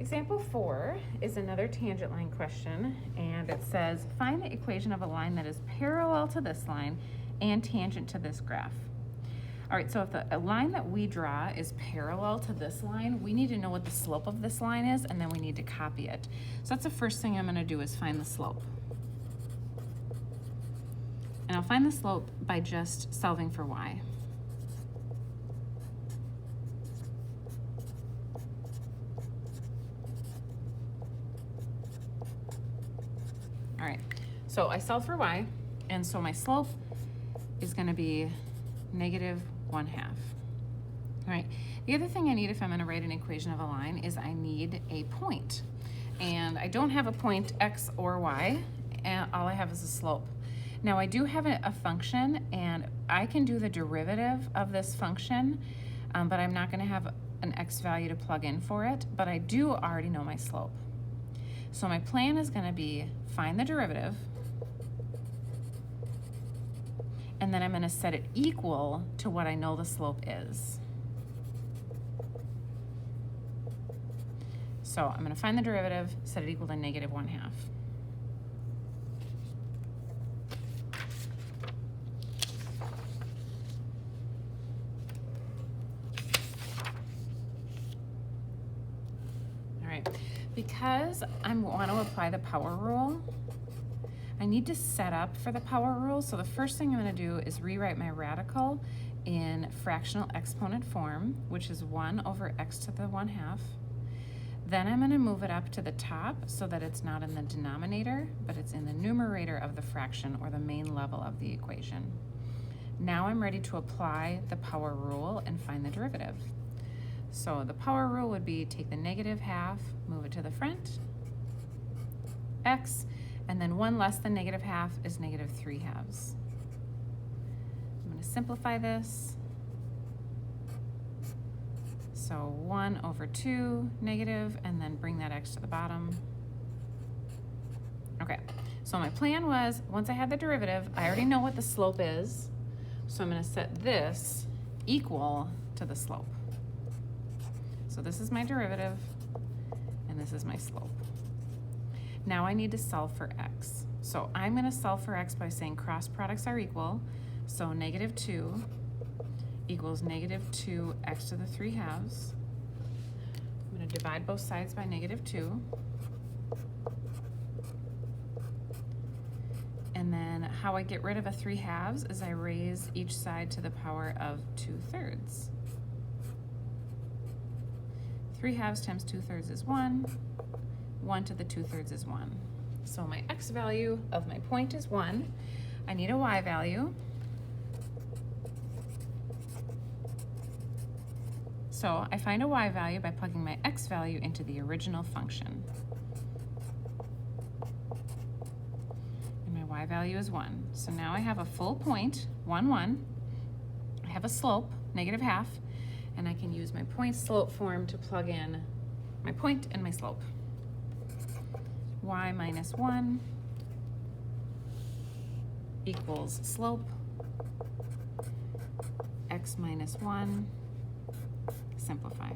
Example 4 is another tangent line question, and it says, find the equation of a line that is parallel to this line and tangent to this graph. All right, so if a line that we draw is parallel to this line, we need to know what the slope of this line is, and then we need to copy it. So that's the first thing I'm gonna do is find the slope. And I'll find the slope by just solving for y. All right, so I solve for y, and so my slope is gonna be -1/2. All right, the other thing I need if I'm gonna write an equation of a line is I need a point. And I don't have a point x or y, and all I have is a slope. Now I do have a function, and I can do the derivative of this function, but I'm not gonna have an x value to plug in for it, but I do already know my slope. So my plan is gonna be find the derivative, and then I'm gonna set it equal to what I know the slope is. So I'm gonna find the derivative, set it equal to -1/2. All right, because I want to apply the power rule, I need to set up for the power rule. So the first thing I'm going to do is rewrite my radical in fractional exponent form, which is 1 over x to the 1/2. Then I'm going to move it up to the top so that it's not in the denominator, but it's in the numerator of the fraction, or the main level of the equation. Now I'm ready to apply the power rule and find the derivative. So the power rule would be take the -1/2, move it to the front, x, and then 1 less than -1/2 is -3/2. I'm going to simplify this. So 1 over 2 negative, and then bring that x to the bottom. Okay, so my plan was, once I had the derivative, I already know what the slope is, so I'm going to set this equal to the slope. So this is my derivative, and this is my slope. Now I need to solve for x. So I'm going to solve for x by saying cross products are equal. So -2 equals -2x to the 3/2. I'm going to divide both sides by -2. And then how I get rid of a 3/2 is I raise each side to the power of 2/3. 3/2 times 2/3 is 1. 1 to the 2/3 is 1. So my x value of my point is 1. I need a y value. So I find a y value by plugging my x value into the original function. And my y value is 1. So now I have a full point, 1, 1. I have a slope, -1/2, and I can use my point slope form to plug in my point and my slope. Y minus 1 equals slope, x minus 1, simplify.